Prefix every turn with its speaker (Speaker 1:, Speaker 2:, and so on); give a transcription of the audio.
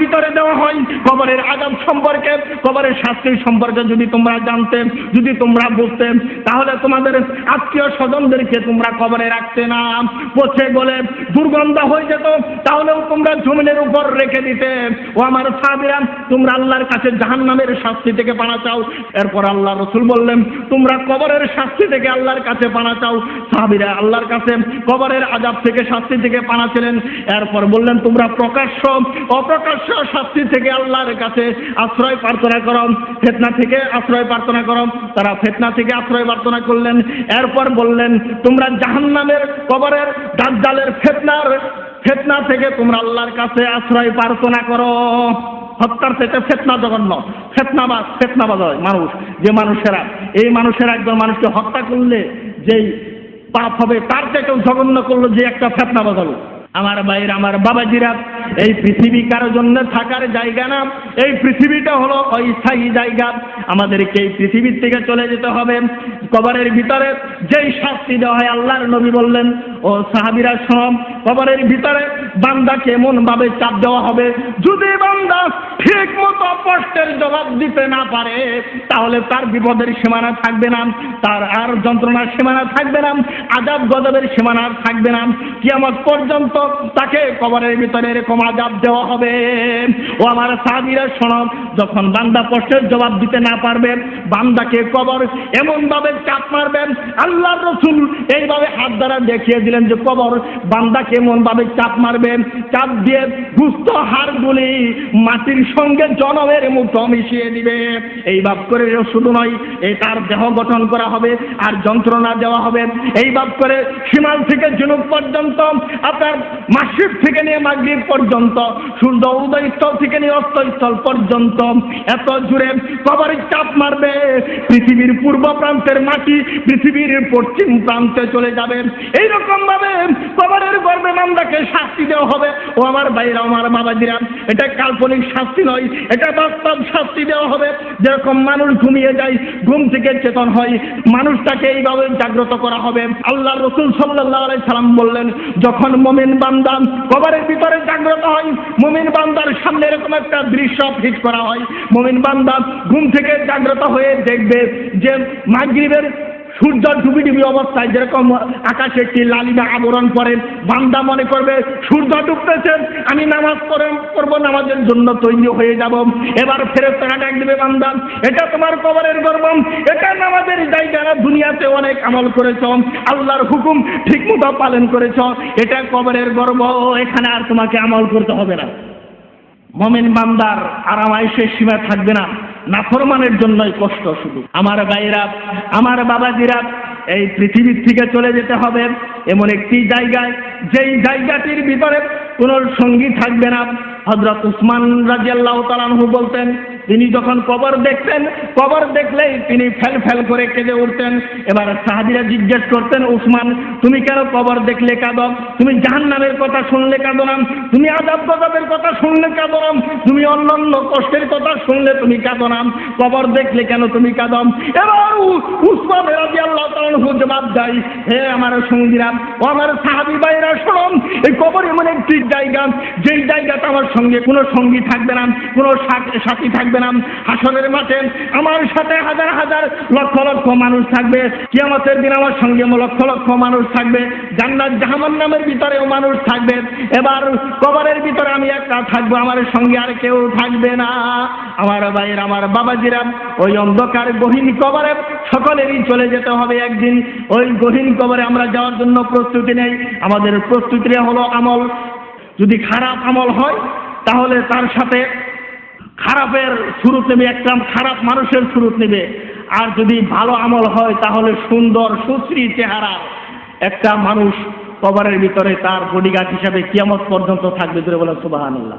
Speaker 1: ভিতরে দেওয়া হয়। কবরের আযাব সম্পর্কে, কবরের শাস্তি সম্পর্কে যদি তোমরা জানতে, যদি তোমরা বুঝতে, তাহলে তোমাদের আত্মীয় স্বজনদেরকে তোমরা কবরে রাখতে না, পচে গলে দুর্গন্ধ হয়ে যেত, তাহলেও তোমরা জমিনের উপর রেখে দিতে। ও আমার সাহাবীরা, তোমরা আল্লাহর কাছে জাহান্নামের শাস্তি থেকে পানা চাও। এরপর আল্লাহ রাসূল বললেন, তোমরা কবরের শাস্তি থেকে আল্লাহর কাছে পানা চাও। সাহাবীরা আল্লাহর কাছে কবরের আযাব থেকে, শাস্তি থেকে পানা ছিলেন। এরপর বললেন, তোমরা প্রকাশ্য অপ্রকাশ্য শাস্তি থেকে আল্লাহর কাছে আশ্রয় প্রার্থনা করো, ফিতনা থেকে আশ্রয় প্রার্থনা করো। তারা ফিতনা থেকে আশ্রয় প্রার্থনা করলেন। এরপর বললেন, তোমরা জাহান্নামের, কবরের, দাজ্জালের ফিতনা থেকে তোমরা আল্লাহর কাছে আশ্রয় প্রার্থনা করো। হত্যার থেকে ফিতনা জঘন্য, ফিতনাবাজ হয় মানুষ, যে মানুষেরা, এই মানুষেরা একজন মানুষকে হত্যা করলে যেই পাপ হবে, তার থেকেও জঘন্য করলো যে একটা ফিতনাবাজ হলো। আমার ভাইয়ের, আমার বাবাজিরা, এই পৃথিবী কারোর জন্য থাকার জায়গা না। এই পৃথিবীটা হলো অস্থায়ী জায়গা। আমাদেরকে এই পৃথিবীর থেকে চলে যেতে হবে। কবরের ভিতরে যেই শাস্তি দেওয়া হয়, আল্লাহর নবী বললেন, ও সাহাবীরা শোনো, কবরের ভিতরে বান্দাকে এমন ভাবে চাপ দেওয়া হবে, যদি বান্দা ঠিক মতো কষ্টের জবাব দিতে না পারে, তাহলে তার বিপদের সীমানা থাকবে না, তার আর যন্ত্রণার সীমানা থাকবে না, আযাব গজবের সীমানা থাকবে না। কিয়ামত পর্যন্ত তাকে কবরের ভিতরে এরকম আযাব দেওয়া হবে। ও আমার সাহাবীরা শোনো, যখন বান্দা কষ্টের জবাব দিতে না পারবে, বান্দাকে কবর এমন ভাবে চাপ মারবেন। আল্লাহর রাসূল এইভাবে হাত দ্বারা দেখিয়ে দিলেন যে কবর বান্দাকে এমন ভাবে চাপ মারবেন, চাপ দিয়ে গুস্ত হাড়গুলি মাটির সঙ্গে জনমের মতো মিশিয়ে দিবে। এইভাবে করে শুধু নয়, তার দেহ গঠন করা হবে আর যন্ত্রণা দেওয়া হবে। এইভাবে করে শিমাল থেকে জুনুব পর্যন্ত, আপনার মাসরিক থেকে নিয়ে মাগরিব পর্যন্ত, সূর্য উদয়স্থল থেকে নিয়ে অস্তস্থল পর্যন্ত এত জুড়ে কবরের চাপ মারবে, পৃথিবীর পূর্ব প্রান্তের মাটি পৃথিবীর পশ্চিম প্রান্তে চলে যাবে। এইরকম ভাবে কবরের গর্ভে বান্দাকে শাস্তি দেওয়া হবে। ও আমার ভাইরা, আমার বাবাজিরা, এটা কাল্পনিক শাস্তি নয়, এটা বাস্তব শাস্তি দেওয়া হবে। যেরকম মানুষ ঘুমিয়ে যায়, ঘুম থেকে চেতন হয়, মানুষটাকে এইভাবে জাগ্রত করা হবে। আল্লাহর রাসূল সাল্লাল্লাহু আলাইহি সাল্লাম বললেন, যখন মুমিন বান্দা কবরের ভিতরে জাগ্রত হয়, মুমিন বান্দার সামনে এরকম একটা দৃশ্য ফিট করা হয়। মুমিন বান্দা ঘুম থেকে জাগ্রত হয়ে দেখবে যে মাগরিবের সূর্য ডুবি অবস্থায় যেরকম আকাশে একটি লালিমা আবরণ পড়ে, বান্দা মনে করবে সূর্য ডুবতেছে, আমি নামাজ পড়বো, নামাজের জন্য তৈরি হয়ে যাব। এবার ফেরেশতারা ডাক দিবে, বান্দা, এটা তোমার কবরের গর্ভ, এটা নামাজের জায়গা, দুনিয়াতে অনেক আমল করেছ, আল্লাহর হুকুম ঠিক মতো পালন করেছ, এটা কবরের গর্ভ, এখানে আর তোমাকে আমল করতে হবে না। মুমিন বান্দার আরাম আয়েশের সীমা থাকবে না, নাফরমানের জন্যই কষ্ট শুধু। আমার ভাইরা, আমার বাবাজিরা, এই পৃথিবীর থেকে চলে যেতে হবে এমন একটি জায়গায়, যেই জায়গাটির ভিতরে কোনো সঙ্গী থাকবে না। হযরত উসমান রাদিয়াল্লাহু তাআলা আনহু বলতেন, তিনি যখন কবর দেখতেন, কবর দেখলেই তিনি ফেল করে কেঁদে উঠতেন। এবার সাহাবীরা জিজ্ঞেস করতেন, উসমান, তুমি কেন কবর দেখলে কাঁদো? তুমি জাহান্নামের কথা শুনলে কাঁদো না? তুমি আযাব গজবের কথা শুনলে কাঁদো না? তুমি অন্যান্য কষ্টের কথা শুনলে তুমি কাঁদো না? কবর দেখলে কেন তুমি কাঁদো? এবার উসমান রাদিয়াল্লাহু তাআলা আনহু জবাব দেয়, হে আমার সঙ্গীরা, ও আমার সাহাবী ভাইরা, শোনো, এই কবর এমন একটি জায়গা, যেই জায়গাটা আমার সঙ্গে কোনো সঙ্গী থাকবে না, কোনো সাথী থাকবে না। হাসরের মাঠে আমার সাথে হাজার হাজার লক্ষ লক্ষ মানুষ থাকবে, কিয়ামতের দিন আমার সঙ্গে লক্ষ লক্ষ মানুষ থাকবে, জান্নাত জাহান্নামের ভিতরেও মানুষ থাকবে। এবার কবরের ভিতরে আমি একা থাকবো, আমার সঙ্গে আর কেউ থাকবে না। আমার ভাইয়ের, আমার বাবাজিরা, ওই অন্ধকার গহীন কবরে সকলেরই চলে যেতে হবে একদিন। ওই গহীন কবরে আমরা যাওয়ার জন্য প্রস্তুতি নেই। আমাদের প্রস্তুতিটা হলো আমল। যদি খারাপ আমল হয়, তাহলে তার সাথে খারাপের শুরুত নেবে, একটা খারাপ মানুষের শুরুত নেবে। আর যদি ভালো আমল হয়, তাহলে সুন্দর সুশ্রী চেহারা একটা মানুষ কবরের ভিতরে তার বডিগার্ড হিসাবে কিয়ামত পর্যন্ত থাকবে। ধরে বলেন সুবহানাল্লাহ।